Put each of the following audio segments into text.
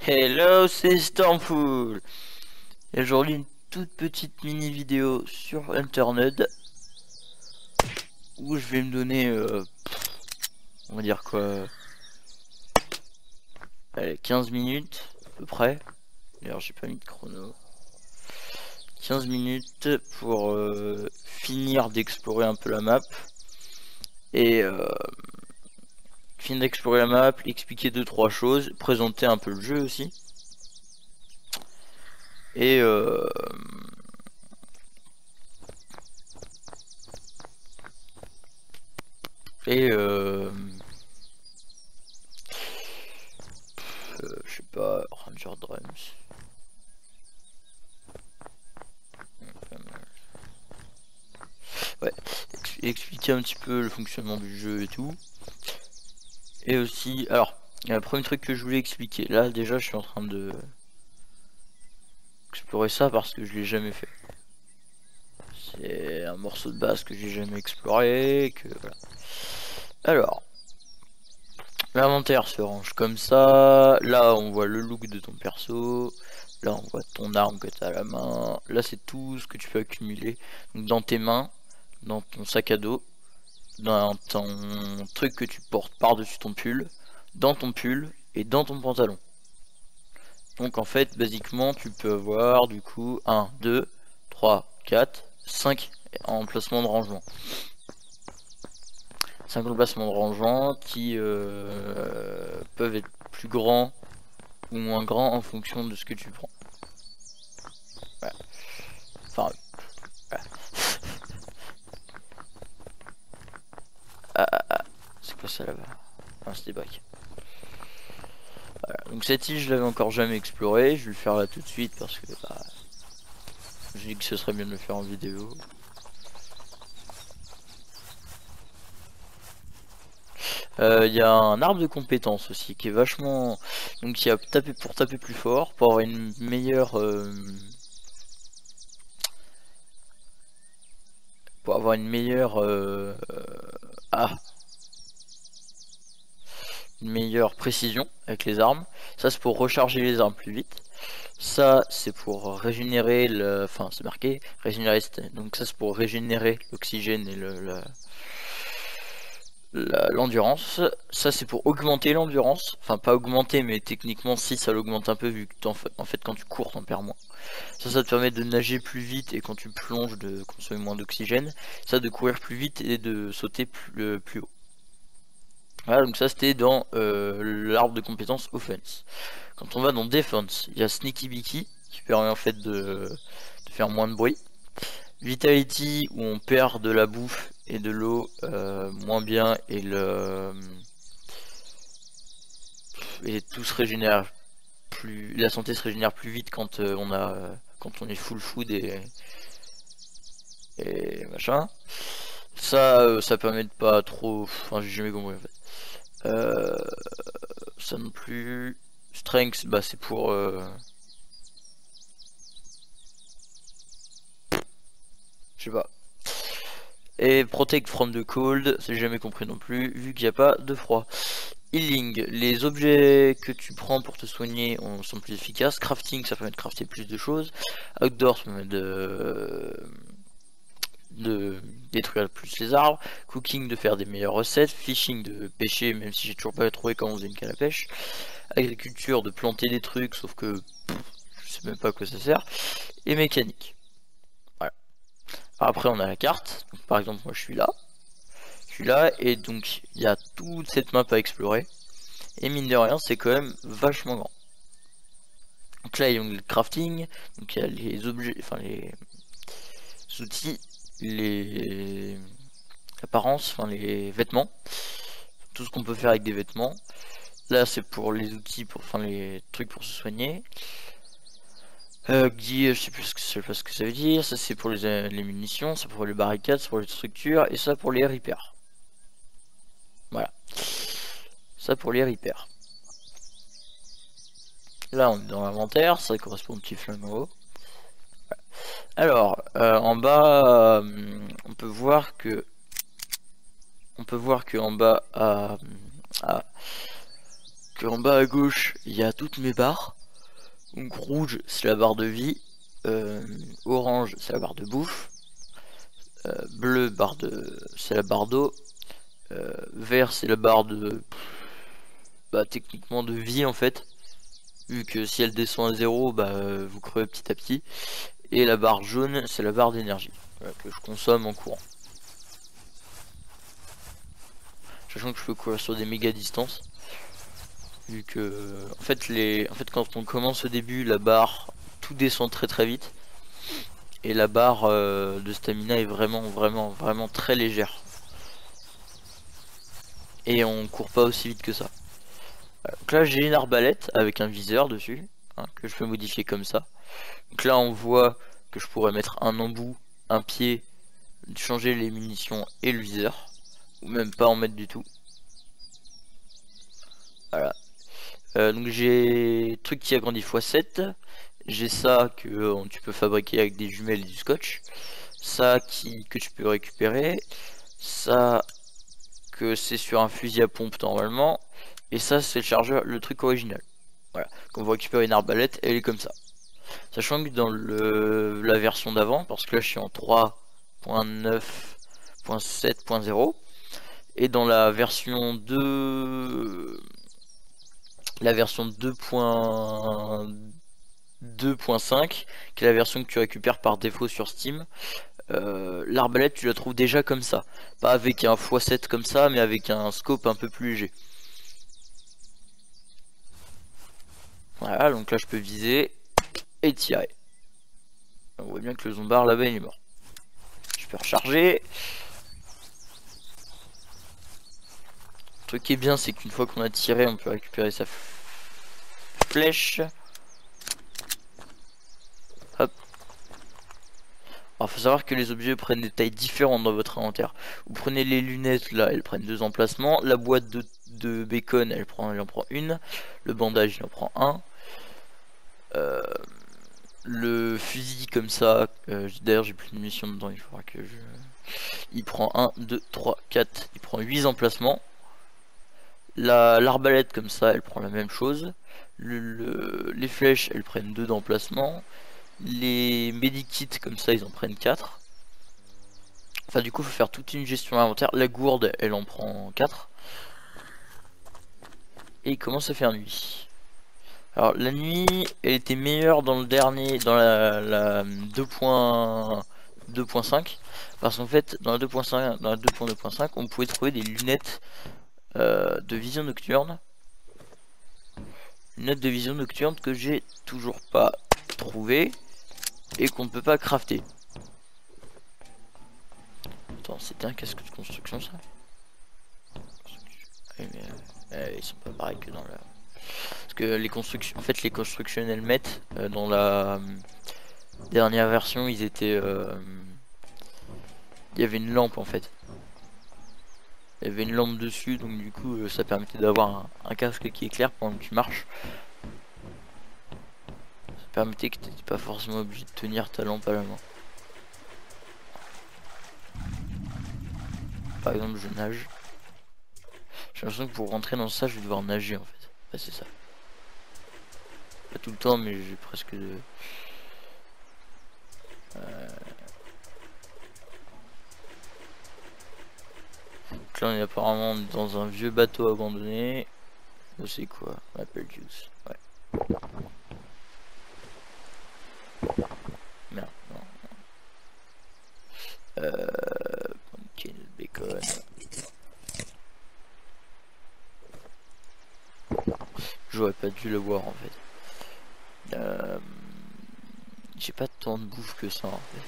Hello, c'est Stormful. Et aujourd'hui une toute petite mini vidéo sur Internode où je vais me donner, on va dire quoi, allez, 15 minutes à peu près. D'ailleurs j'ai pas mis de chrono. 15 minutes pour finir d'explorer un peu la map et finir d'explorer la map, expliquer 2-3 choses, présenter un peu le jeu aussi. Et et je sais pas, Ranger Drums. Ouais, expliquer un petit peu le fonctionnement du jeu et tout. Et aussi, alors, le premier truc que je voulais expliquer, là déjà je suis en train de explorer ça parce que je l'ai jamais fait. C'est un morceau de base que j'ai jamais exploré, que voilà. Alors, l'inventaire se range comme ça. Là on voit le look de ton perso. Là on voit ton arme que tu as à la main. Là c'est tout ce que tu peux accumuler. Donc dans tes mains, dans ton sac à dos, dans ton truc que tu portes par-dessus ton pull, dans ton pull et dans ton pantalon. Donc en fait, basiquement, tu peux avoir du coup 1, 2, 3, 4, 5 emplacements de rangement. 5 emplacements de rangement qui peuvent être plus grands ou moins grands en fonction de ce que tu prends. Voilà. Enfin, voilà. C'est quoi ça là-bas? Ah, c'est des bacs. Voilà. Donc cette île, je l'avais encore jamais explorée. Je vais le faire là tout de suite parce que bah, je dis que ce serait bien de le faire en vidéo. Il y a un arbre de compétences aussi qui est vachement, donc il y a taper pour taper plus fort, pour avoir une meilleure ah, une meilleure précision avec les armes. Ça c'est pour recharger les armes plus vite. Ça c'est pour régénérer le, enfin c'est marqué régénérer, donc ça c'est pour régénérer l'oxygène et l'endurance. Ça c'est pour augmenter l'endurance, enfin pas augmenter mais techniquement si ça l'augmente un peu vu que en fait quand tu cours t'en perds moins. Ça te permet de nager plus vite et quand tu plonges de consommer moins d'oxygène. Ça de courir plus vite et de sauter plus haut. Voilà, donc ça c'était dans l'arbre de compétences offense. Quand on va dans defense, il y a sneaky beaky qui permet en fait de faire moins de bruit. Vitality où on perd de la bouffe et de l'eau moins bien et tout se régénère plus, la santé se régénère plus vite quand quand on est full food et machin. Ça permet de pas trop, enfin j'ai jamais compris en fait. Ça non plus. Strength, bah c'est pour je sais pas. Et Protect from the Cold, c'est jamais compris non plus, vu qu'il n'y a pas de froid. Healing, les objets que tu prends pour te soigner sont plus efficaces. Crafting, ça permet de crafter plus de choses. Outdoor, ça permet de détruire plus les arbres. Cooking, de faire des meilleures recettes. Fishing, de pêcher, même si j'ai toujours pas trouvé comment on faisait une canne à pêche. Agriculture, de planter des trucs, sauf que je sais même pas à quoi ça sert. Et mécanique. Voilà. Après, on a la carte. Donc, par exemple, moi je suis là. Et donc il y a toute cette map à explorer. Et mine de rien, c'est quand même vachement grand. Donc là, il y a le crafting. Donc il y a les objets, enfin les outils, les apparences, enfin les vêtements. Tout ce qu'on peut faire avec des vêtements. Là, c'est pour les outils, enfin les trucs pour se soigner. Je sais plus ce que ça veut dire. Ça, c'est pour les munitions. Ça pour les barricades, c'est pour les structures. Et ça pour les repairs. Voilà. Ça pour les repairs. Là, on est dans l'inventaire. Ça correspond au petit flingue en haut. Alors, en bas, on peut voir que en bas en bas à gauche, il y a toutes mes barres. Donc rouge c'est la barre de vie, orange c'est la barre de bouffe, bleu c'est la barre d'eau, vert c'est la barre de techniquement de vie en fait, vu que si elle descend à 0 vous crevez petit à petit, et la barre jaune c'est la barre d'énergie que je consomme en courant, sachant que je peux courir sur des méga distances, vu que en fait quand on commence au début, la barre tout descend très vite, et la barre de stamina est vraiment très légère, et on court pas aussi vite que ça. Donc là j'ai une arbalète avec un viseur dessus, hein, que je peux modifier comme ça. Donc là on voit que je pourrais mettre un embout, un pied, changer les munitions et le viseur, ou même pas en mettre du tout. Voilà. Donc j'ai truc qui agrandit x7, j'ai ça que tu peux fabriquer avec des jumelles et du scotch, ça que tu peux récupérer, ça que c'est sur un fusil à pompe normalement, et ça c'est le chargeur, le truc original. Voilà, quand vous récupérez une arbalète, elle est comme ça. Sachant que dans la version d'avant, parce que là je suis en 3.9.7.0, et dans la version 2, la version 2.2.5, qui est la version que tu récupères par défaut sur Steam, l'arbalète tu la trouves déjà comme ça, pas avec un x7 comme ça, mais avec un scope un peu plus léger. Voilà, donc là je peux viser et tirer. On voit bien que le zombard là-bas il est mort. Je peux recharger. Le truc qui est bien, c'est qu'une fois qu'on a tiré, on peut récupérer sa flèche. Hop. Alors faut savoir que les objets prennent des tailles différentes dans votre inventaire. Vous prenez les lunettes, là elles prennent 2 emplacements. La boîte de bacon, elle en prend une. Le bandage, il en prend un. Le fusil comme ça, d'ailleurs j'ai plus de munitions dedans, il faudra que je... Il prend 1, 2, 3, 4, il prend 8 emplacements. L'arbalète comme ça, elle prend la même chose. Les flèches, elles prennent 2 d'emplacement. Les medikits comme ça, ils en prennent 4. Enfin du coup, il faut faire toute une gestion inventaire. La gourde, elle en prend 4. Et il commence à faire nuit. Alors la nuit, elle était meilleure dans le dernier, dans la 2.5, parce qu'en fait dans la 2.5, dans la 2.2.5, on pouvait trouver des lunettes de vision nocturne. Lunettes de vision nocturne que j'ai toujours pas trouvé et qu'on ne peut pas crafter. Attends, c'était un casque de construction ça? Oui, mais ils sont pas pareils que dans la... Parce que les constructions, en fait les constructions elles mettent dans la dernière version, ils étaient... il y avait une lampe en fait. Il y avait une lampe dessus, donc du coup ça permettait d'avoir un casque qui éclaire pendant que tu marches. Ça permettait que tu n'étais pas forcément obligé de tenir ta lampe à la main. Par exemple je nage. J'ai l'impression que pour rentrer dans ça je vais devoir nager en fait. Bah, c'est ça. Pas tout le temps mais j'ai presque de... Donc là on est apparemment dans un vieux bateau abandonné. C'est quoi? Apple juice. Ouais. Merde, non. Pumpkin bacon. J'aurais pas dû le voir en fait. J'ai pas tant de bouffe que ça en fait.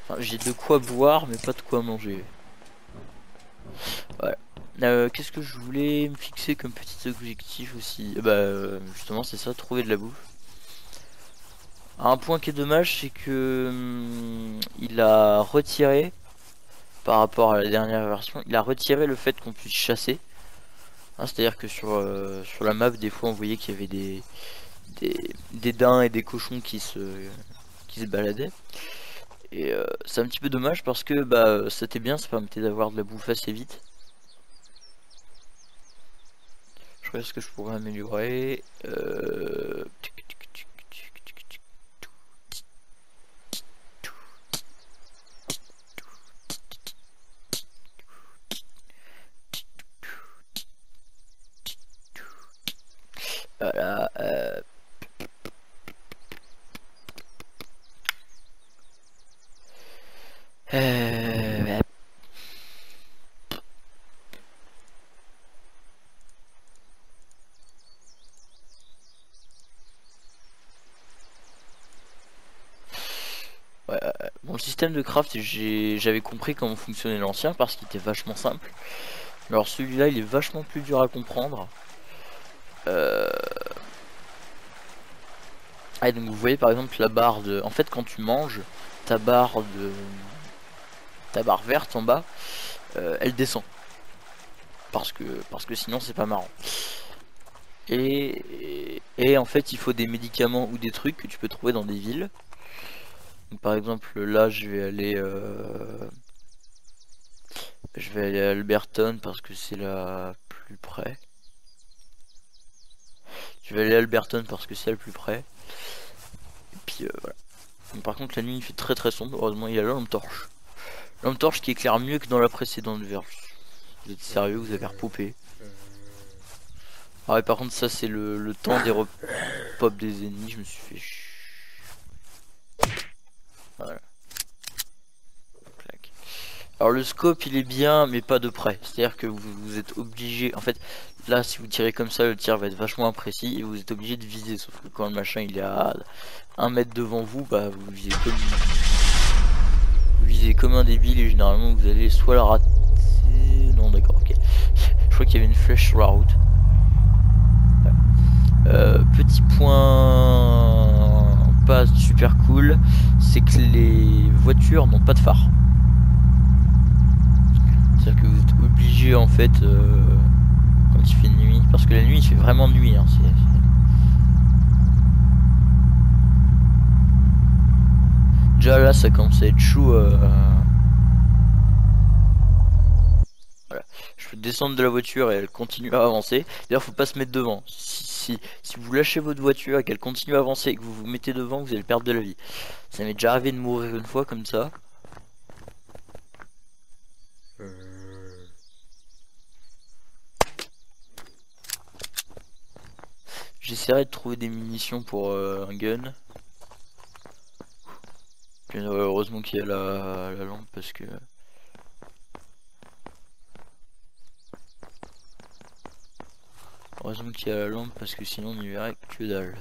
Enfin, j'ai de quoi boire mais pas de quoi manger. Voilà. Qu'est-ce que je voulais me fixer comme petit objectif aussi? Justement c'est ça, trouver de la bouffe. Un point qui est dommage, c'est que il a retiré, par rapport à la dernière version, il a retiré le fait qu'on puisse chasser. Hein, c'est-à-dire que sur la map, des fois on voyait qu'il y avait des daims et des cochons qui se baladaient. Et c'est un petit peu dommage parce que c'était bien, ça permettait d'avoir de la bouffe assez vite. Je regarde ce que je pourrais améliorer. Voilà. Euh, Ouais, bon, le système de craft, j'avais compris comment fonctionnait l'ancien parce qu'il était vachement simple. Alors celui-là, il est vachement plus dur à comprendre. Ah, donc vous voyez par exemple la barre de... En fait, quand tu manges, ta barre de... ta barre verte en bas, elle descend. Parce que sinon, c'est pas marrant. Et en fait, il faut des médicaments ou des trucs que tu peux trouver dans des villes. Donc, par exemple, là, je vais aller à Alberton parce que c'est la plus près. Je vais aller à Alberton parce que c'est le plus près. Et puis voilà. Donc, par contre, la nuit il fait très très sombre. Heureusement, il y a la lampe torche. Lampe torche qui éclaire mieux que dans la précédente version. Vous êtes sérieux, vous avez repoupé. Ah ouais, par contre, ça c'est le temps des repop des ennemis. Je me suis fait. Voilà. Clac. Alors le scope il est bien mais pas de près, c'est à dire que vous êtes obligé, en fait là si vous tirez comme ça le tir va être vachement imprécis et vous êtes obligé de viser, sauf que quand le machin il est à 1 mètre devant vous, bah vous visez comme un débile et généralement vous allez soit la rater, non d'accord ok, je crois qu'il y avait une flèche sur la route. Petit point pas super cool, c'est que les voitures n'ont pas de phare. C'est-à-dire que vous êtes obligé en fait quand il fait nuit, parce que la nuit il fait vraiment nuit hein, Déjà là ça commence à être chaud. Voilà. Je peux descendre de la voiture et elle continue à avancer. D'ailleurs faut pas se mettre devant. Si vous lâchez votre voiture et qu'elle continue à avancer et que vous vous mettez devant, vous allez perdre de la vie. Ça m'est déjà arrivé de mourir une fois comme ça. J'essaierai de trouver des munitions pour un gun. Puis, heureusement qu'il y a la lampe parce que... Heureusement qu'il y a la lampe parce que sinon on n'y verrait que dalle.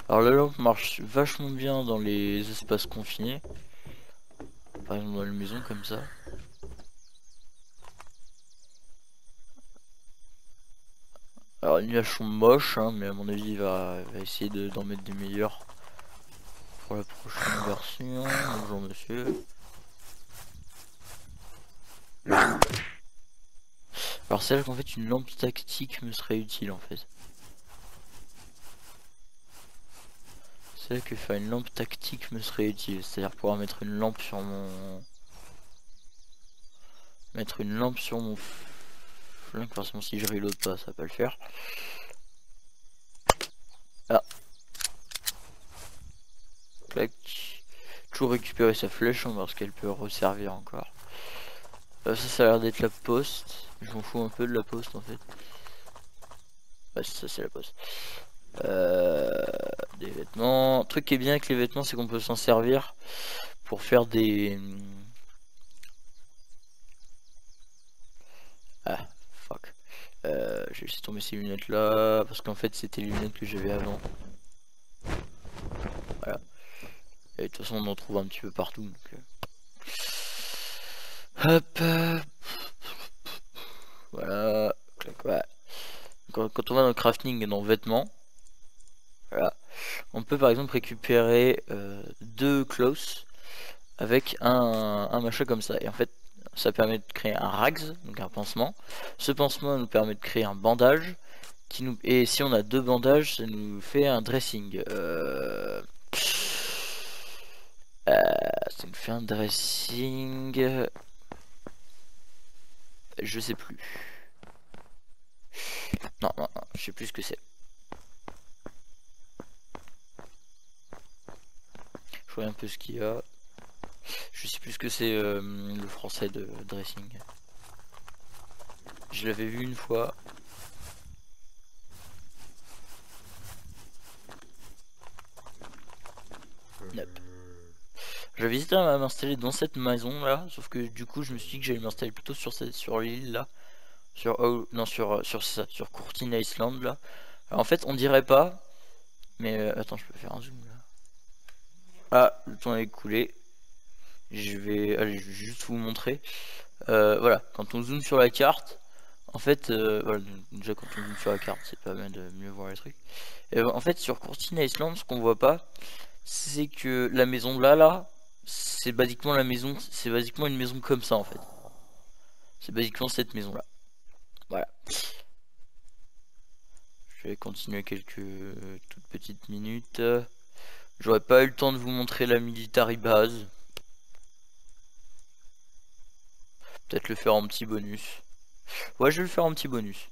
Alors la lampe marche vachement bien dans les espaces confinés. Par exemple dans une maison comme ça. Alors les nuages sont moches hein, mais à mon avis il va essayer d'en mettre des meilleurs pour la prochaine version. Bonjour monsieur. Alors c'est là qu'en fait une lampe tactique me serait utile en fait. C'est là que faire une lampe tactique me serait utile. C'est-à-dire pouvoir mettre une lampe sur mon... Mettre une lampe sur mon flingue. Forcément si je reload pas ça va pas le faire. Ah. Clac. Toujours récupérer sa flèche, on va voir ce qu'elle peut resservir encore. Ça a l'air d'être la poste. Je m'en fous un peu de la poste en fait. Ouais, ça c'est la poste. Des vêtements. Le truc qui est bien avec les vêtements, c'est qu'on peut s'en servir pour faire des... Ah, fuck. Je vais laisser tomber ces lunettes là, parce qu'en fait c'était les lunettes que j'avais avant. Voilà. Et de toute façon on en trouve un petit peu partout. Donc, hop. Voilà. Clac, ouais. Quand on va dans le crafting et dans vêtements, voilà, on peut par exemple récupérer 2 clothes avec un machin comme ça. Et en fait, ça permet de créer un rags, donc un pansement. Ce pansement nous permet de créer un bandage. Et si on a 2 bandages, ça nous fait un dressing. Ça nous fait un dressing. Je sais plus. Non, non, non, je sais plus ce que c'est. Je vois un peu ce qu'il y a. Je sais plus ce que c'est le français de dressing. Je l'avais vu une fois. Snap. J'avais hésité à m'installer dans cette maison là, sauf que du coup je me suis dit que j'allais m'installer plutôt sur l'île là, sur non sur Courtine Island là. Alors, en fait on dirait pas, mais attends, je peux faire un zoom là. Ah, le temps est écoulé. Allez, je vais juste vous montrer. Voilà, quand on zoome sur la carte, en fait, voilà, déjà quand on zoome sur la carte, c'est pas mal de mieux voir les trucs. Et, en fait, sur Courtine Island, ce qu'on voit pas, c'est que la maison là, c'est basiquement la maison, c'est basiquement une maison comme ça en fait. C'est basiquement cette maison là. Voilà. Je vais continuer quelques toutes petites minutes. J'aurais pas eu le temps de vous montrer la military base. Peut-être le faire en petit bonus. Ouais, je vais le faire en petit bonus.